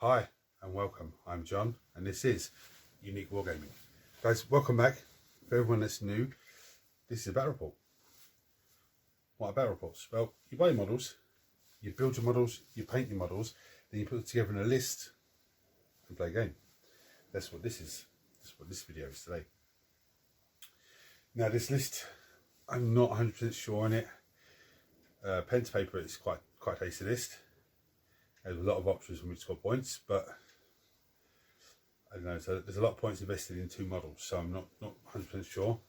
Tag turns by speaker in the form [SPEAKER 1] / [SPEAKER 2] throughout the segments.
[SPEAKER 1] Hi and welcome, I'm John and this is Unique Wargaming. Guys, welcome back. For everyone that's new, this is a battle report. What are battle reports? Well, you buy your models, you build your models, you paint your models, then you put it together in a list and play a game. That's what this is. That's what this video is today. Now this list, I'm not 100% sure on it. Pen to paper, it's quite a tasty list. There's a lot of options from which to score points, but I don't know, so there's a lot of points invested in two models, so I'm not 100% sure,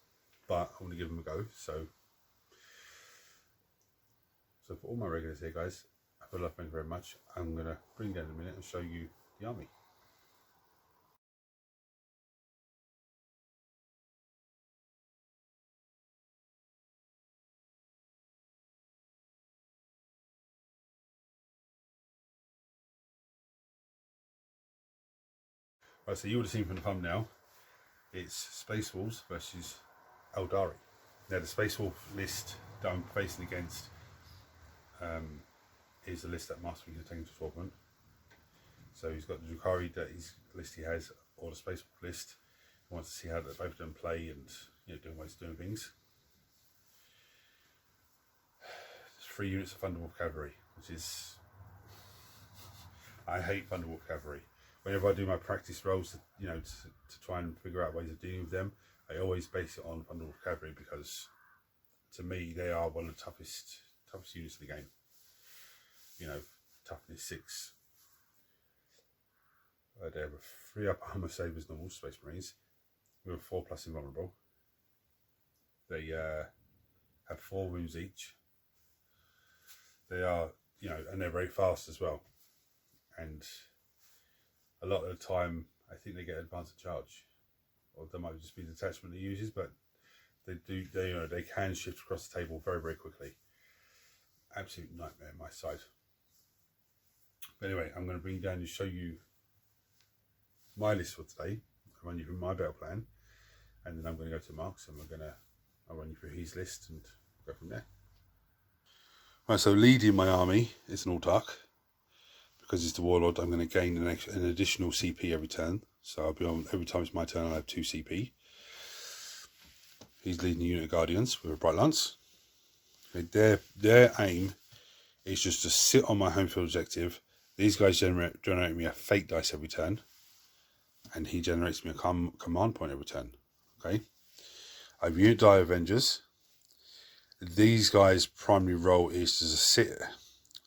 [SPEAKER 1] but I want to give them a go. So for all my regulars here, guys, I feel like thank you very much. I'm going to bring down in a minute and show you the army. Right, so you would have seen from the thumbnail, it's Space Wolves versus Aeldari. Now the Space Wolf list that I'm facing against is the list that Master is taking to tournament. So he's got the Drukhari that his list he has, or the Space Wolf list. He wants to see how both of them play and different ways of doing things. There's 3 units of Thunderwolf Cavalry, which is, I hate Thunderwolf Cavalry. Whenever I do my practice rolls, to try and figure out ways of dealing with them, I always base it on Thunderwolf Cavalry because, to me, they are one of the toughest units of the game. Toughness 6. They have a 3 up armor save as normal Space Marines with a 4+ invulnerable. They have 4 wounds each. They are, and they're very fast as well. And a lot of the time, I think they get advanced charge, or there might just be the detachment he uses, but they can shift across the table very, very quickly. Absolute nightmare on my side. But anyway, I'm going to bring you down and show you my list for today. I'll run you through my battle plan, and then I'm going to go to Mark's and I'll run you through his list and go from there. Right, so leading my army is an Autarch. Because it's the Warlord, I'm going to gain an additional CP every turn. So I'll be on, every time it's my turn, I'll have 2 CP. He's leading a unit of Guardians with a Bright Lance. Okay, their aim is just to sit on my home field objective. These guys generate me a fate dice every turn. And he generates me a command point every turn. Okay. I have Unit Die Avengers. These guys' primary role is to sit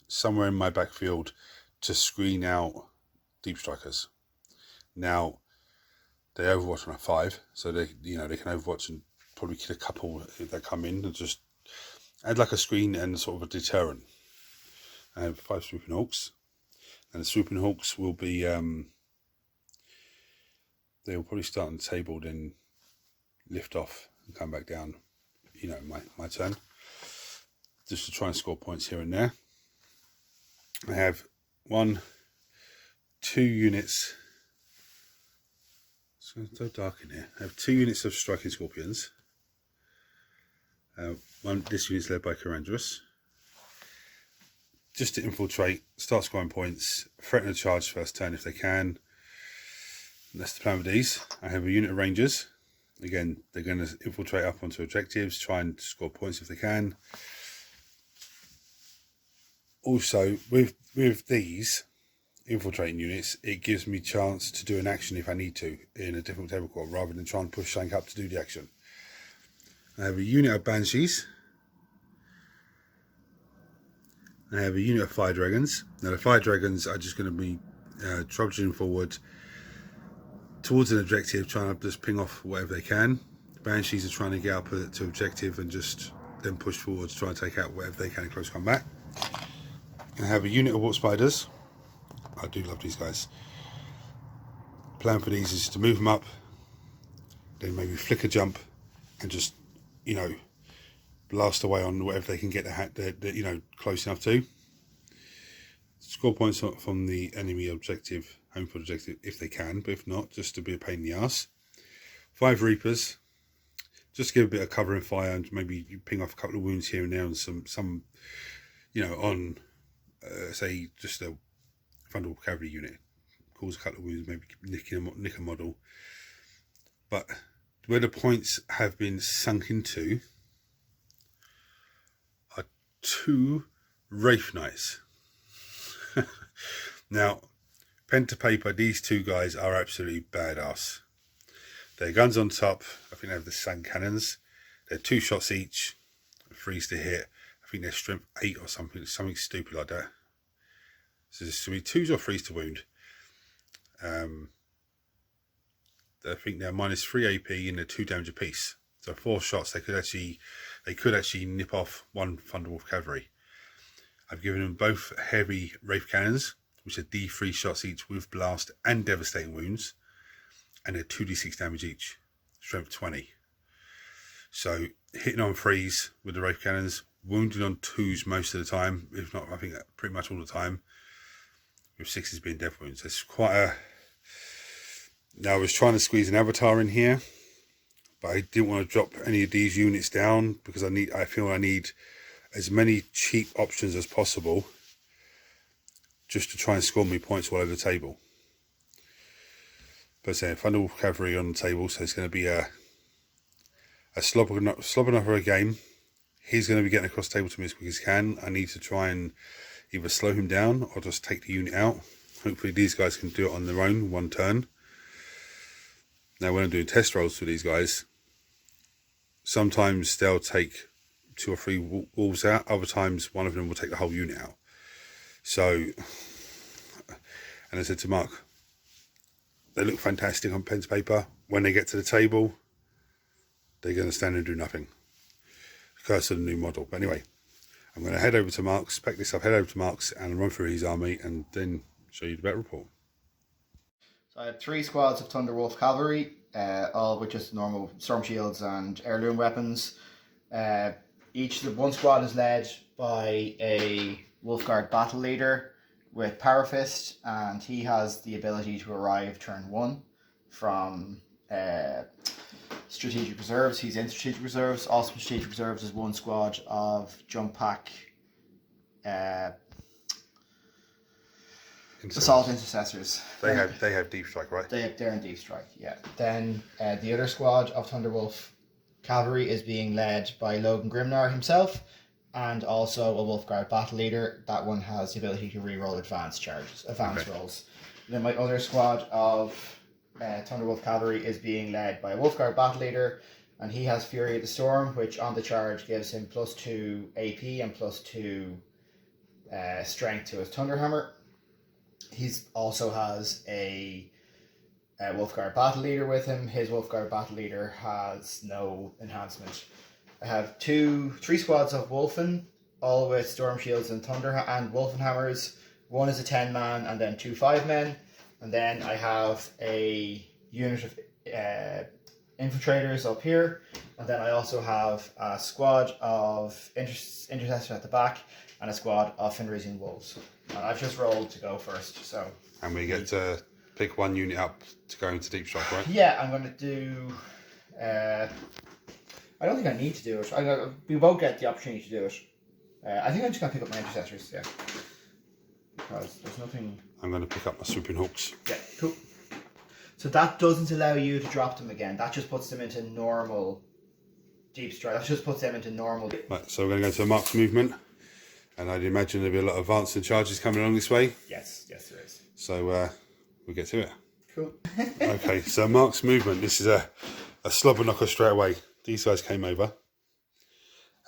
[SPEAKER 1] somewhere in my backfield to screen out deep strikers. Now they overwatch on a 5, so they can overwatch and probably kill a couple if they come in, and just add like a screen and sort of a deterrent. I have 5 Swooping Hawks, and the Swooping Hawks will be they will probably start on the table, then lift off and come back down. My turn, just to try and score points here and there. I have 1, 2 units. It's so dark in here. I have 2 units of Striking Scorpions. This unit's led by Carandrus. Just to infiltrate, start scoring points, threaten a charge first turn if they can. And that's the plan with these. I have a unit of Rangers. Again, they're going to infiltrate up onto objectives, try and score points if they can. Also, with these infiltrating units, it gives me chance to do an action if I need to in a different tablecloth, rather than try and push something up to do the action. I have a unit of Banshees. I have a unit of Fire Dragons. Now the Fire Dragons are just going to be trudging forward towards an objective, trying to just ping off whatever they can. The Banshees are trying to get up to objective and just then push forward to try and take out whatever they can in close combat. I have a unit of Warp Spiders. I do love these guys. Plan for these is to move them up, then maybe flicker jump and just blast away on whatever they can get close enough to. Score points from the enemy objective, home field objective if they can, but if not, just to be a pain in the ass. 5 Reapers, just to give a bit of cover and fire, and maybe you ping off a couple of wounds here and there on some on say just a Thunderwolf Cavalry unit. cause a couple of wounds, maybe nick a model. But where the points have been sunk into are 2 Wraith Knights. Now, pen to paper, these 2 guys are absolutely badass. Their guns on top, I think they have the sand cannons. They're 2 shots each, 3s to hit. I think they're strength 8 or something stupid like that. So there's going to be 2s or 3s to wound. I think they're -3 AP and they're 2 damage apiece. So 4 shots, they could actually nip off 1 Thunderwolf cavalry. I've given them both heavy Wraith cannons, which are D3 shots each with blast and devastating wounds, and they're 2d6 damage each, strength 20. So hitting on 3s with the Wraith cannons, wounding on 2s most of the time, if not I think pretty much all the time, with 6s being death wounds. It's quite a... Now I was trying to squeeze an avatar in here, but I didn't want to drop any of these units down because I feel I need as many cheap options as possible just to try and score me points all over the table. But saying Thunderwolf cavalry on the table, so it's going to be a slobber enough of a game. He's going to be getting across the table to me as quick as he can. I need to try and either slow him down or just take the unit out. Hopefully these guys can do it on their own, 1 turn. Now when I'm doing test rolls for these guys, sometimes they'll take 2 or 3 wolves out, other times one of them will take the whole unit out. So, and I said to Mark, they look fantastic on pen to paper. When they get to the table, they're going to stand and do nothing. Curse of the new model. But anyway, I'm going to head over to Mark's, pack this up, head over to Mark's and run through his army and then show you the battle report.
[SPEAKER 2] So I have 3 squads of Thunderwolf cavalry, all with just normal storm shields and heirloom weapons. One squad is led by a Wolfguard battle leader with Power Fist, and he has the ability to arrive turn 1 from strategic reserves. He's in strategic reserves. Also in strategic reserves is 1 squad of jump pack assault intercessors.
[SPEAKER 1] They have deep strike, right?
[SPEAKER 2] They're in deep strike, yeah. Then the other squad of Thunderwolf cavalry is being led by Logan Grimnar himself, and also a Wolfguard battle leader. That one has the ability to re-roll advanced rolls. And then my other squad of Thunderwolf cavalry is being led by a Wolfguard battle leader, and he has Fury of the Storm, which on the charge gives him +2 AP and +2 strength to his Thunderhammer. He also has a Wolfguard battle leader with him. His Wolfguard battle leader has no enhancement. I have 3 squads of Wolfen, all with storm shields and Wolfen hammers. 1 is a 10-man and then 2 5-men. And then I have a unit of infiltrators up here. And then I also have a squad of intercessors at the back and a squad of Fenrisian wolves. And I've just rolled to go first, so...
[SPEAKER 1] And we get to pick 1 unit up to go into deep strike, right?
[SPEAKER 2] Yeah, I'm going to do... I don't think I need to do it. We won't get the opportunity to do it. I think I'm just going to pick up my intercessors, yeah. Because there's nothing...
[SPEAKER 1] I'm going to pick up my swooping hawks.
[SPEAKER 2] Yeah, cool. So that doesn't allow you to drop them again. That just puts them into normal deep strike. That just puts them into normal...
[SPEAKER 1] Right, so we're going to go to Mark's movement. And I'd imagine there'll be a lot of advance and charges coming along this way.
[SPEAKER 2] Yes, there is.
[SPEAKER 1] So we'll get to it.
[SPEAKER 2] Cool.
[SPEAKER 1] Okay, so Mark's movement. This is a slobber knocker straight away. These guys came over.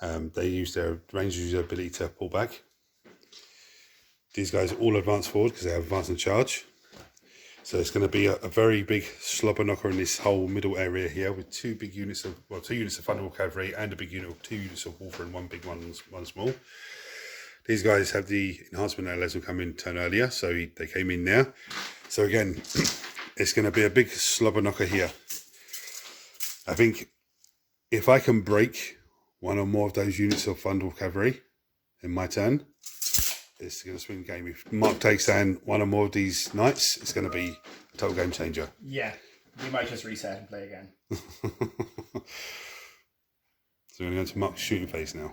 [SPEAKER 1] They used their Rangers' ability to pull back. These guys all advance forward because they have advance and charge. So it's going to be a very big slobber knocker in this whole middle area here with 2 units of Thunderwolf cavalry and a big unit of 2 units of Wolfer and 1 big one small. These guys have the enhancement that lets them come in turn earlier, so they came in there. So again, it's going to be a big slobber knocker here. I think if I can break 1 or more of those units of Thunderwolf cavalry in my turn, it's going to swing the game. If Mark takes down 1 or more of these knights, it's going to be a total game changer.
[SPEAKER 2] Yeah, we might just reset and play again.
[SPEAKER 1] So we're going to go into Mark's shooting phase now.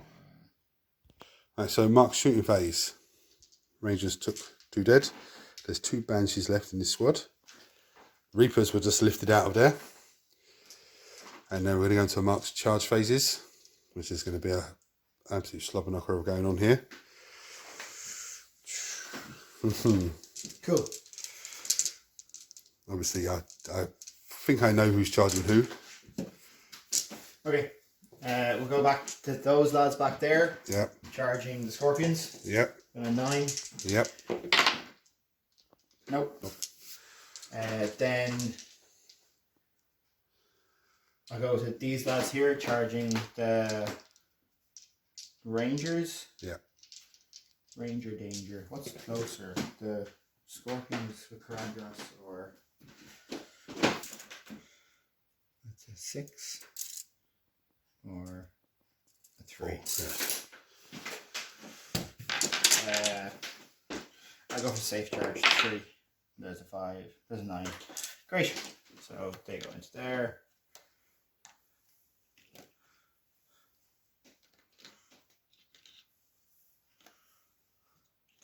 [SPEAKER 1] Right, so Mark's shooting phase. Rangers took 2 dead. there's 2 Banshees left in this squad. Reapers were just lifted out of there. And then we're going to go into a marked charge phases, which is going to be a absolute slobber knocker going on here.
[SPEAKER 2] Cool.
[SPEAKER 1] Obviously, I think I know who's charging who.
[SPEAKER 2] Okay. We'll go back to those lads back there.
[SPEAKER 1] Yep.
[SPEAKER 2] Charging the Scorpions.
[SPEAKER 1] Yep.
[SPEAKER 2] And a 9.
[SPEAKER 1] Yep.
[SPEAKER 2] Nope. Then I'll go to these lads here, charging the Rangers.
[SPEAKER 1] Yeah.
[SPEAKER 2] Ranger danger. What's closer? The Scorpions with Karandras, or that's a 6 or a 3. I go for safe charge 3. There's a 5. There's a 9. Great. So they go into there.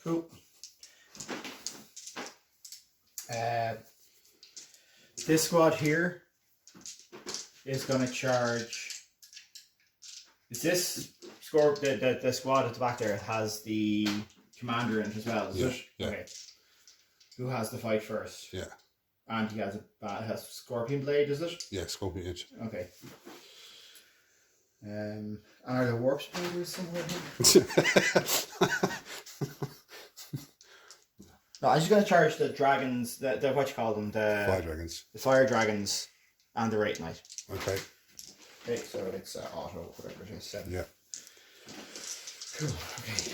[SPEAKER 2] Cool. This squad here is going to charge. Is this score the squad at the back there has the commander in it as well? Is it?
[SPEAKER 1] Yeah.
[SPEAKER 2] Okay. Who has the fight first?
[SPEAKER 1] Yeah.
[SPEAKER 2] And he has has Scorpion Blade, is it?
[SPEAKER 1] Yeah, Scorpion Edge.
[SPEAKER 2] Okay. And are there warp spiders somewhere here? No, I'm just going to charge the dragons, the what you call them? The
[SPEAKER 1] Fire dragons.
[SPEAKER 2] The fire dragons and the Wraith Knight.
[SPEAKER 1] Okay.
[SPEAKER 2] Okay, so it's auto, whatever it is. 7.
[SPEAKER 1] Yeah.
[SPEAKER 2] Cool, okay.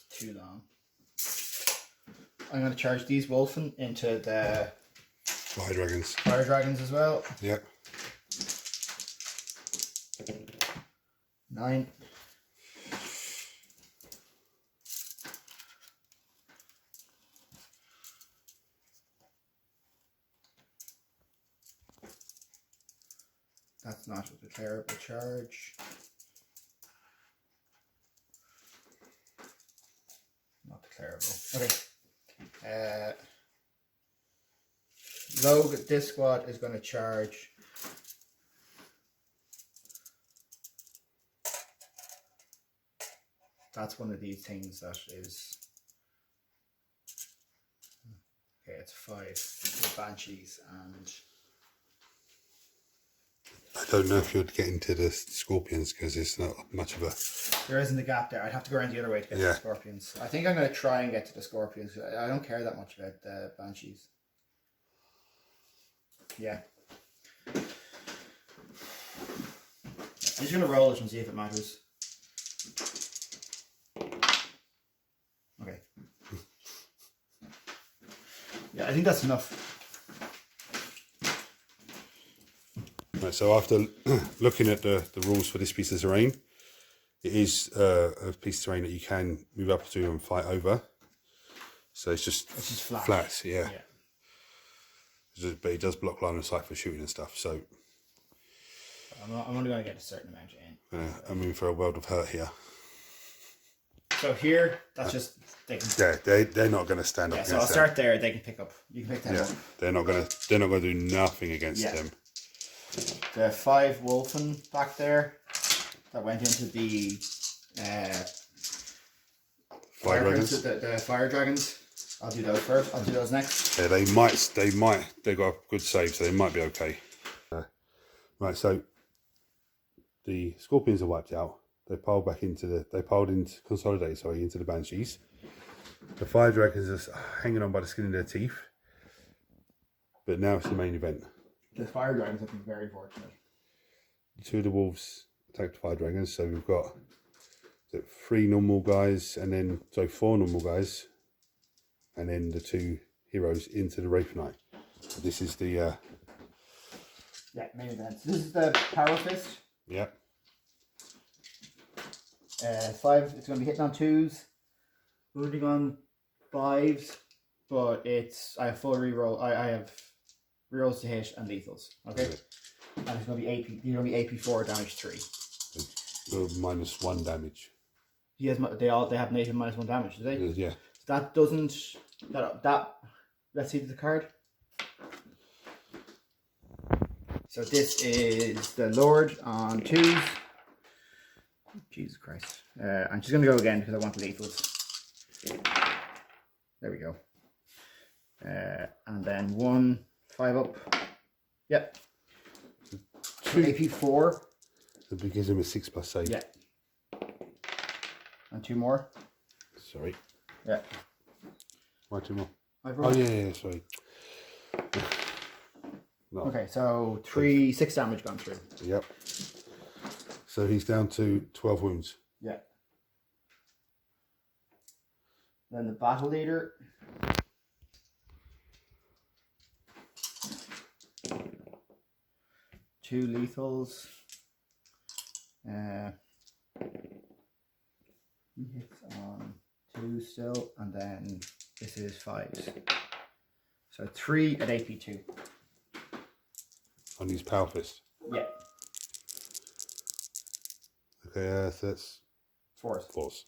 [SPEAKER 2] It's too long. I'm going to charge these Wolfen into the
[SPEAKER 1] Fire dragons.
[SPEAKER 2] fire dragons as well.
[SPEAKER 1] Yep.
[SPEAKER 2] 9. That's not a declarable charge. Not declarable. Okay. Rogue, this squad is going to charge. That's one of these things that is. Okay, it's 5. The Banshees and.
[SPEAKER 1] I don't know if you'd get into the Scorpions because it's not much of a.
[SPEAKER 2] There isn't a gap there. I'd have to go around the other way to get to the Scorpions. I think I'm going to try and get to the Scorpions. I don't care that much about the Banshees. Yeah. I'm just going to roll it and see if it matters. Okay. Yeah, I think that's enough.
[SPEAKER 1] Right, so after looking at the rules for this piece of terrain, it is a piece of terrain that you can move up to and fight over. So it's just
[SPEAKER 2] flat.
[SPEAKER 1] flats, yeah. But it does block line of sight for shooting and stuff. So
[SPEAKER 2] I'm only going to get a certain amount in.
[SPEAKER 1] I'm in for a world of hurt here.
[SPEAKER 2] So here, that's just they can.
[SPEAKER 1] Yeah, they're not going to stand up.
[SPEAKER 2] Yeah,
[SPEAKER 1] against
[SPEAKER 2] so I'll
[SPEAKER 1] them.
[SPEAKER 2] start there. They can pick up. You can pick them up.
[SPEAKER 1] They're not going to do nothing against them.
[SPEAKER 2] The 5 Wolfen back there that went into the
[SPEAKER 1] Fire dragons.
[SPEAKER 2] The fire dragons. I'll do those first. I'll do those next.
[SPEAKER 1] Yeah, they might. They've got a good save, so they might be okay. Right, so the Scorpions are wiped out. They piled back into into the Banshees. The fire dragons are hanging on by the skin of their teeth. But now it's the main event.
[SPEAKER 2] The fire dragons have been very fortunate.
[SPEAKER 1] 2 of the wolves attacked the fire dragons, so we've got 3 normal guys, and then 4 normal guys, and then the 2 heroes into the Wraith Knight. So this is the
[SPEAKER 2] main event. So this is the Power Fist.
[SPEAKER 1] Yeah.
[SPEAKER 2] 5. It's going to be hitting on 2s, wounding on 5s, but I have full reroll. I have rerolls to hit and lethals. Okay, and it's going to be AP. You're going to be AP4 damage 3.
[SPEAKER 1] -1 damage.
[SPEAKER 2] He has. They have native -1 damage, do they?
[SPEAKER 1] Yeah.
[SPEAKER 2] So that doesn't. That. Let's see the card. So this is the Lord on 2s. Jesus Christ. I'm just going to go again because I want lethals. There we go. And then 1, 5 up. Yep. 2 AP4.
[SPEAKER 1] That gives him a 6+ save.
[SPEAKER 2] Yeah. And 2 more.
[SPEAKER 1] Sorry.
[SPEAKER 2] Yeah.
[SPEAKER 1] Why 2 more?
[SPEAKER 2] Oh
[SPEAKER 1] yeah, sorry. No.
[SPEAKER 2] Okay, so 6 damage gone through.
[SPEAKER 1] Yep. So he's down to 12 wounds.
[SPEAKER 2] Yeah. Then the battle leader. Two lethals. He hits on 2 still, and then this is 5s. So 3 at AP2.
[SPEAKER 1] On his power fist.
[SPEAKER 2] Yeah.
[SPEAKER 1] Okay, so that's
[SPEAKER 2] 4s.
[SPEAKER 1] 4s.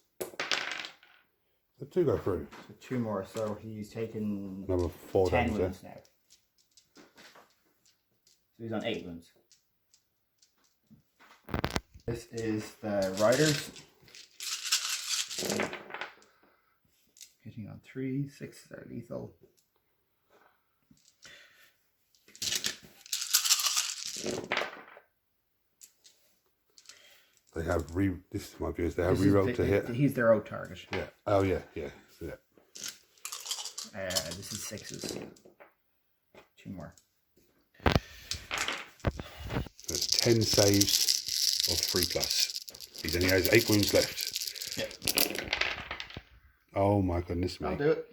[SPEAKER 1] The 2 go through.
[SPEAKER 2] So 2 more, so he's taken
[SPEAKER 1] Another 4
[SPEAKER 2] 10
[SPEAKER 1] damage.
[SPEAKER 2] wounds now. So he's on 8 wounds. This is the Riders. Hitting on 3, 6 are lethal.
[SPEAKER 1] They have this is my views. They have reroll to hit.
[SPEAKER 2] He's their own target.
[SPEAKER 1] Yeah. Oh yeah, yeah.
[SPEAKER 2] This is 6s. 2 more.
[SPEAKER 1] That's 10 saves of 3+. He only has 8 wounds left.
[SPEAKER 2] Yeah.
[SPEAKER 1] Oh my goodness me.
[SPEAKER 2] I'll do it.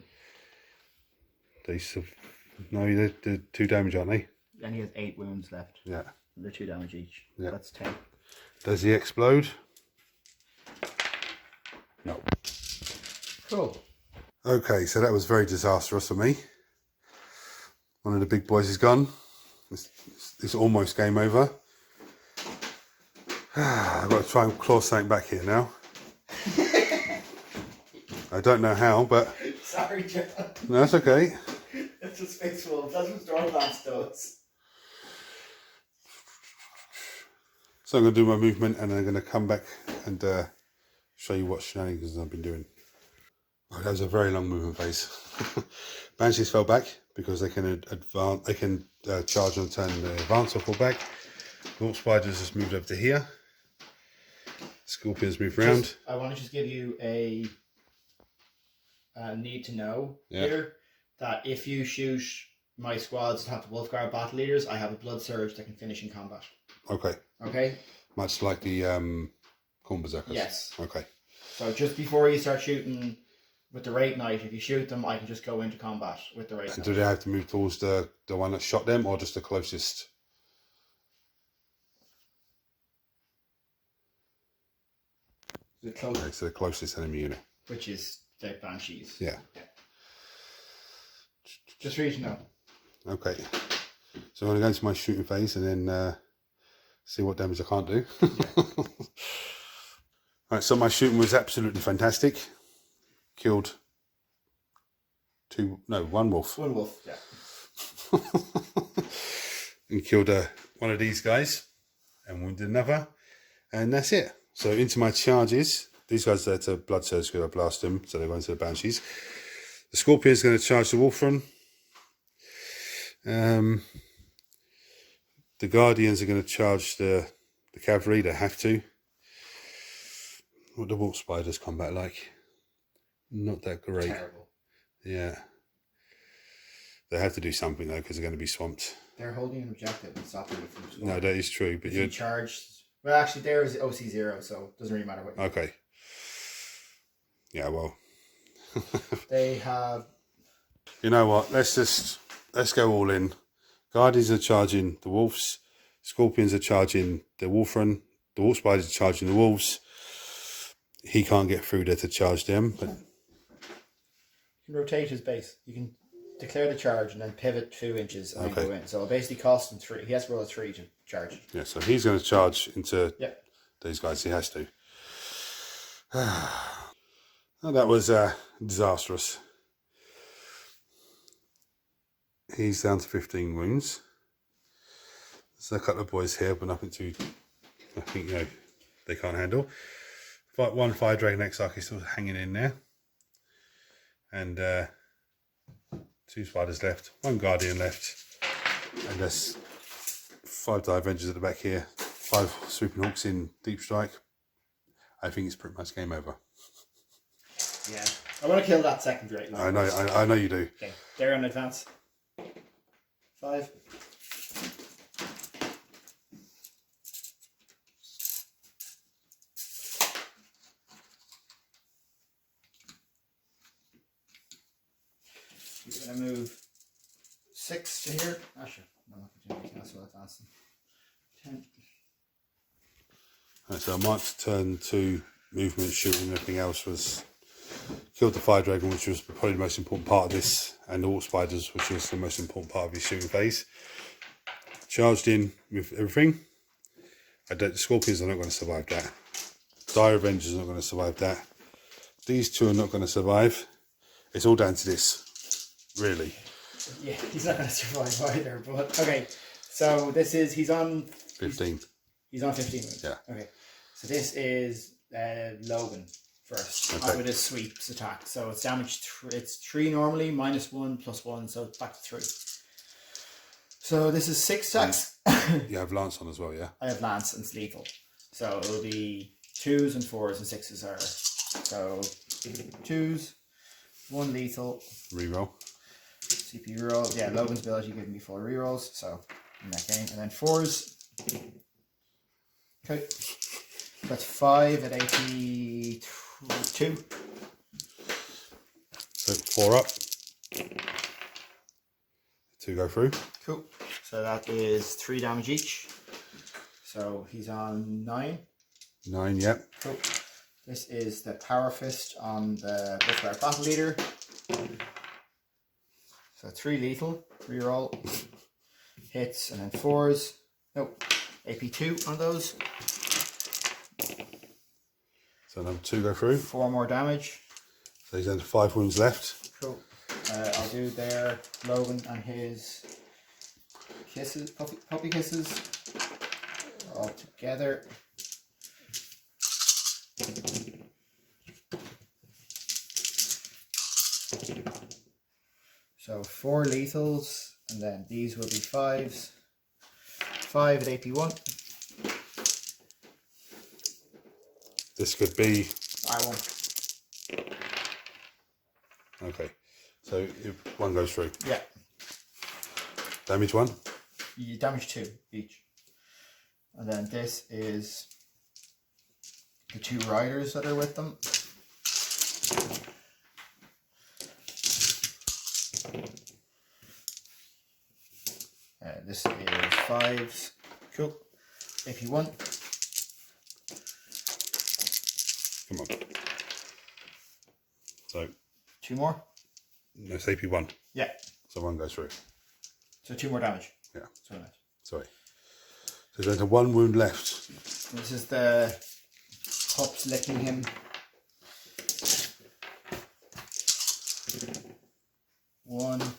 [SPEAKER 1] They're 2 damage, aren't they?
[SPEAKER 2] And he has 8 wounds left.
[SPEAKER 1] Yeah.
[SPEAKER 2] They're 2 damage each.
[SPEAKER 1] Yeah.
[SPEAKER 2] That's 10.
[SPEAKER 1] Does he explode? No.
[SPEAKER 2] Cool.
[SPEAKER 1] Okay, so that was very disastrous for me. One of the big boys is gone. It's almost game over. I've got to try and claw something back here now. I don't know how, but...
[SPEAKER 2] Sorry, John.
[SPEAKER 1] No, that's okay.
[SPEAKER 2] It's a Space Wolf. That's what Stormblast does.
[SPEAKER 1] So I'm going to do my movement and then I'm going to come back and show you what shenanigans I've been doing. Oh, that was a very long movement phase. Banshees fell back because they can advance. They can charge on turn, advance or fall back. North Spiders just moved over to here. Scorpions move around.
[SPEAKER 2] I want to just give you a need to know here that if you shoot my squads that have the Wolfguard battle leaders, I have a blood surge that can finish in combat.
[SPEAKER 1] Okay.
[SPEAKER 2] Okay.
[SPEAKER 1] Much like the Corn Berserkers.
[SPEAKER 2] Yes.
[SPEAKER 1] Okay.
[SPEAKER 2] So just before you start shooting with the Raid Knight, if you shoot them, I can just go into combat with the Raid Knight.
[SPEAKER 1] Do they have to move towards the one that shot them, or just the closest? Okay, so the closest enemy unit.
[SPEAKER 2] Which is the Banshees.
[SPEAKER 1] Yeah.
[SPEAKER 2] Just for you to know.
[SPEAKER 1] Okay. So I'm going to go into my shooting phase and then see what damage I can't do. Alright, so my shooting was absolutely fantastic. Killed one wolf.
[SPEAKER 2] One wolf, yeah.
[SPEAKER 1] And killed one of these guys and wounded another. And that's it. So into my charges. These guys are to blood surge because I blast them, so they go into the Banshees. The Scorpion's going to charge the Wolfrun. The Guardians are going to charge the cavalry. They have to. What the Wolf Spiders combat like? Not that great.
[SPEAKER 2] Terrible.
[SPEAKER 1] Yeah. They have to do something though because they're going to be swamped.
[SPEAKER 2] They're holding an objective and stopping you from scoring.
[SPEAKER 1] No, that is true. But
[SPEAKER 2] you're charged. Well, actually, there is OC0, so it doesn't really matter what.
[SPEAKER 1] Okay. Yeah, well.
[SPEAKER 2] They have.
[SPEAKER 1] You know what? Let's go all in. Guardians are charging the wolves. Scorpions are charging the Wolfrun. The Wolf Spiders are charging the wolves. He can't get through there to charge them, but
[SPEAKER 2] you can rotate his base. You can declare the charge and then pivot 2 inches and then go in. So it basically costs him 3. He has to roll a 3 to charge.
[SPEAKER 1] Yeah, so he's going to charge into these guys. He has to. And that was disastrous. He's down to 15 wounds. There's a couple of boys here, but nothing too, I think, they can't handle. One Fire Dragon Exarch is still hanging in there. And 2 spiders left, 1 Guardian left. And there's 5 Die Avengers at the back here. 5 Swooping Hawks in Deep Strike. I think it's pretty much game over.
[SPEAKER 2] Yeah. I want to kill that second rate.
[SPEAKER 1] I know you do.
[SPEAKER 2] Okay, they're on advance. 5. You're going to move 6 to here. Actually, I'm not going to do anything else while advancing. 10.
[SPEAKER 1] Right, so Mark's turn 2 movement, shooting, everything else was killed the Fire Dragon, which was probably the most important part of this, and the Orc Spiders, which was the most important part of his shooting phase. Charged in with everything. The Scorpions are not going to survive that. Dire Avengers are not going to survive that. These 2 are not going to survive. It's all down to this, really.
[SPEAKER 2] Yeah, he's not going to survive either. But okay, so this is he's on
[SPEAKER 1] 15.
[SPEAKER 2] He's on 15 moves.
[SPEAKER 1] Yeah.
[SPEAKER 2] Okay, so this is Logan first.
[SPEAKER 1] Okay.
[SPEAKER 2] With his sweeps attack. So it's damage. It's 3 normally, -1 +1, so it's back to 3. So this is 6 attacks.
[SPEAKER 1] You have Lance on as well, yeah?
[SPEAKER 2] I have Lance and it's lethal. So it will be 2s and 4s and 6s are. So 2s, 1 lethal.
[SPEAKER 1] Reroll.
[SPEAKER 2] CP reroll. Yeah, Logan's ability giving me 4 rerolls. So in that game. And then 4s. Okay. That's 5 at 82.
[SPEAKER 1] So 4 up. 2 go through.
[SPEAKER 2] Cool. So that is 3 damage each. So he's on 9.
[SPEAKER 1] 9, yep.
[SPEAKER 2] Cool. This is the Power Fist on the Wolfguard Battle Leader. So 3 lethal. Reroll. Hits and then 4s. Nope. AP 2 on those.
[SPEAKER 1] So number 2 go through.
[SPEAKER 2] 4 more damage.
[SPEAKER 1] So he's down to 5 wounds left.
[SPEAKER 2] Cool. I'll do their Logan and his kisses, puppy kisses, all together. So 4 lethals, and then these will be 5s. 5 at AP 1.
[SPEAKER 1] This could be.
[SPEAKER 2] I won't.
[SPEAKER 1] Okay. So if 1 goes through.
[SPEAKER 2] Yeah.
[SPEAKER 1] Damage 1.
[SPEAKER 2] You damage 2 each. And then this is the 2 riders that are with them. This is 5s. Cool. AP 1.
[SPEAKER 1] Come on. So
[SPEAKER 2] 2 more.
[SPEAKER 1] no, it's AP 1.
[SPEAKER 2] Yeah.
[SPEAKER 1] So 1 goes through.
[SPEAKER 2] So 2 more damage.
[SPEAKER 1] Yeah.
[SPEAKER 2] So nice.
[SPEAKER 1] Sorry. So there's a 1 wound left.
[SPEAKER 2] This is the pups licking him. One. And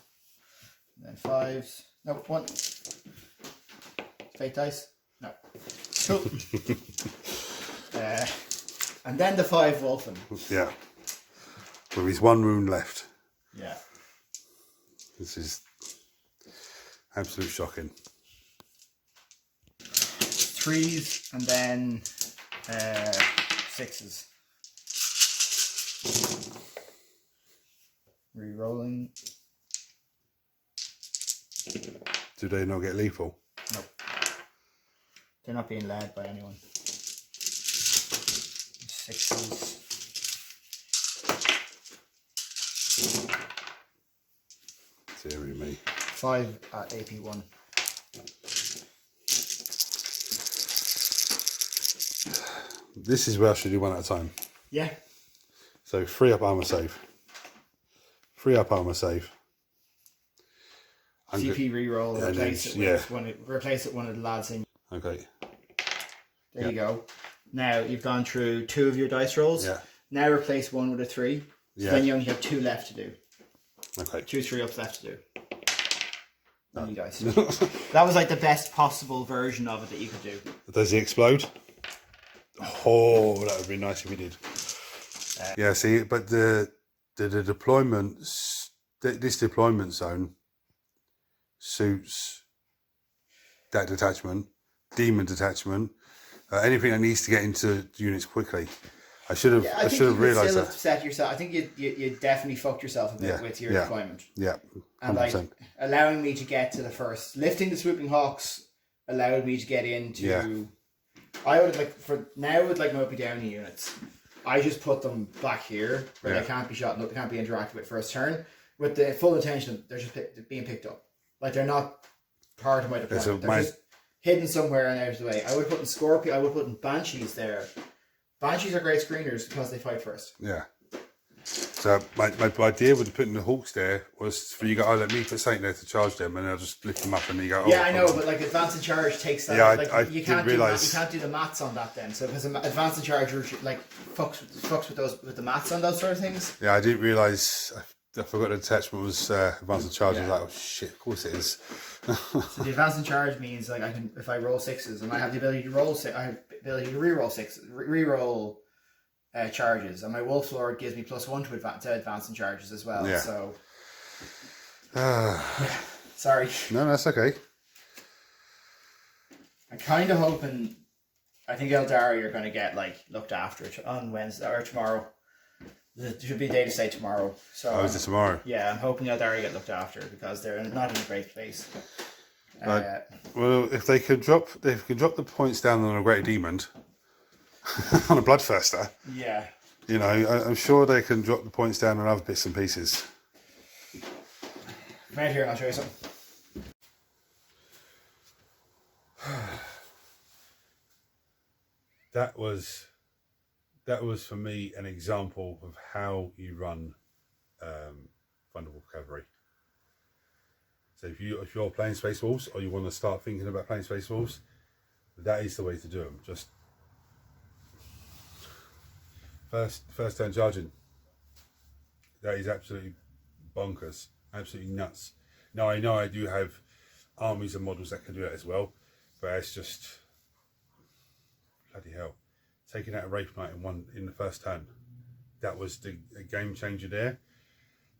[SPEAKER 2] then 5s. Nope, 1. Fake dice. No. Cool. And then the 5 Wolfen.
[SPEAKER 1] Yeah. With his 1 wound left.
[SPEAKER 2] Yeah.
[SPEAKER 1] This is absolute shocking.
[SPEAKER 2] 3s and then 6s. Re-rolling.
[SPEAKER 1] Do they not get lethal?
[SPEAKER 2] Nope. They're not being led by anyone. 6s.
[SPEAKER 1] Deary me.
[SPEAKER 2] 5 at AP 1.
[SPEAKER 1] This is where I should do 1 at a time.
[SPEAKER 2] Yeah.
[SPEAKER 1] So 3 up armor save. 3 up armor save.
[SPEAKER 2] CP reroll.
[SPEAKER 1] Yeah,
[SPEAKER 2] Replace it with
[SPEAKER 1] yeah.
[SPEAKER 2] replace it one of the lads in.
[SPEAKER 1] Okay.
[SPEAKER 2] There you go. Now you've gone through 2 of your dice rolls.
[SPEAKER 1] Yeah.
[SPEAKER 2] Now replace 1 with a 3. So then you only have 2 left to do.
[SPEAKER 1] Okay.
[SPEAKER 2] 2 3-ups left to do. Only dice. That was like the best possible version of it that you could do.
[SPEAKER 1] Does he explode? Oh, that would be nice if he did. Yeah, see, but the deployments, this deployment zone suits that detachment, demon detachment, anything that needs to get into units quickly. I should have realised that.
[SPEAKER 2] Upset yourself. I think you definitely fucked yourself a bit with your deployment.
[SPEAKER 1] Yeah, 100%.
[SPEAKER 2] And like allowing me to get to the first, lifting the swooping hawks allowed me to get into. Yeah. I would like for now with like Moby Downey units, I just put them back here where they can't be shot and they can't be interacted with first turn, with the full intention of they're just being picked up. Like they're not part of my deployment. They're just hidden somewhere and out of the way. I would put in Scorpion. I would put in Banshees there. Banshees are great screeners because they fight first. Yeah.
[SPEAKER 1] So my idea with putting the Hawks there was for you to go, let me put something there to charge them, and I'll just lift them up, and you go.
[SPEAKER 2] Yeah, I know, but like advance and charge takes that. Yeah, you can't realise you can't do the maths on that then. So because advance and charge like fucks with the maths on those sort of things.
[SPEAKER 1] Yeah, I didn't realise. I forgot the attachment was advance and charge. I was like, oh shit, of course it is.
[SPEAKER 2] So the advance and charge means like I can, if I roll 6s, and I have the ability to roll 6, I have the ability to re-roll 6, re-roll charges, and my Wolf Lord gives me +1 to advance and charges as well. Yeah. So, sorry.
[SPEAKER 1] No, that's okay.
[SPEAKER 2] I'm kind of hoping. I think Aeldari are going to get like looked after on Wednesday or tomorrow. There should be a day to say tomorrow. So.
[SPEAKER 1] Oh, is it tomorrow?
[SPEAKER 2] Yeah, I'm hoping Aeldari get looked after because they're not in a great place.
[SPEAKER 1] Well, if they can drop the points down on a Great Demon. On a Bloodthirster.
[SPEAKER 2] Yeah.
[SPEAKER 1] You know, I'm sure they can drop the points down on other bits and pieces.
[SPEAKER 2] Come out here and I'll show you something.
[SPEAKER 1] That was for me an example of how you run Thunderbolt Cavalry. So if you're playing Space Wolves, or you want to start thinking about playing Space Wolves, that is the way to do them. Just First turn charging. That is absolutely bonkers. Absolutely nuts. Now I know I do have armies and models that can do that as well, but it's just bloody hell. Taking out a Wraith Knight in the first turn. That was the game changer there.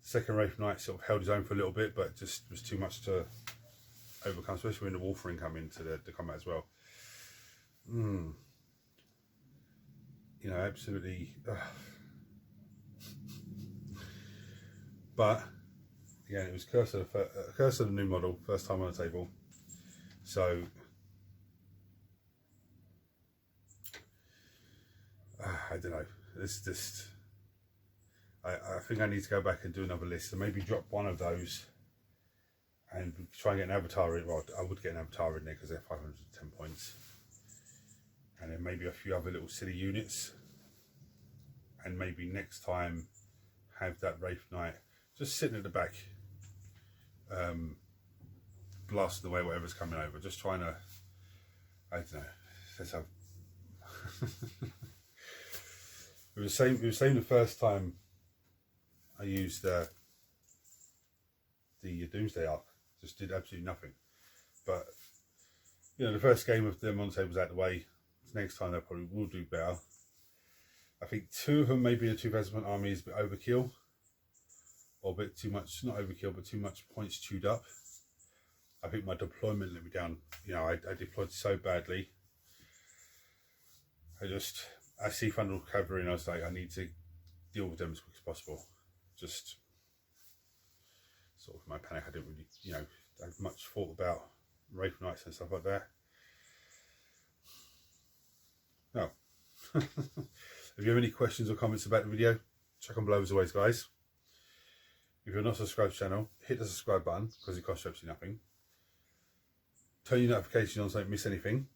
[SPEAKER 1] The second Wraith Knight sort of held his own for a little bit, but just was too much to overcome, especially when the Wolf Ring come into the combat as well. You know, absolutely. But again, it was curse of the new model, first time on the table. So I don't know. It's just. I think I need to go back and do another list and maybe drop one of those and try and get an avatar in. Well, I would get an avatar in there because they're 510 points. And then maybe a few other little silly units, and maybe next time have that Wraith Knight just sitting at the back, blasting away whatever's coming over, just trying to, I don't know, let's have it was the same the first time I used the Doomsday Arc, just did absolutely nothing. But you know, the first game of them on the table was out of the way. Next time they probably will do better. I think 2 of them maybe a 2,000 army is a bit overkill, or a bit too much, not overkill, but too much points chewed up. I think my deployment let me down. You know, I deployed so badly. I see Thunderbolt Cavalry and I was like, I need to deal with them as quick as possible. Just sort of my panic. I didn't really, you know, have much thought about Wraith Knights and stuff like that. No. If you have any questions or comments about the video, check on below as always, guys. If you're not subscribed to the channel, hit the subscribe button because it costs you absolutely nothing. Turn your notifications on so you don't miss anything.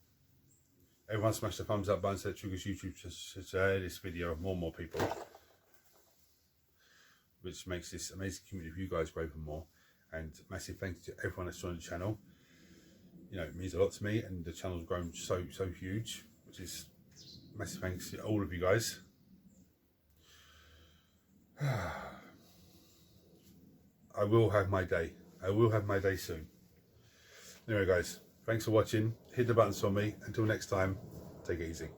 [SPEAKER 1] Everyone smash the thumbs up button so it triggers YouTube to share this video with more and more people, which makes this amazing community of you guys grow even more. And massive thanks to everyone that's joined the channel. You know, it means a lot to me, and the channel's grown so huge, which is Massive thanks to all of you guys. I will have my day. I will have my day soon. Anyway guys, thanks for watching. Hit the buttons for me. Until next time, take it easy.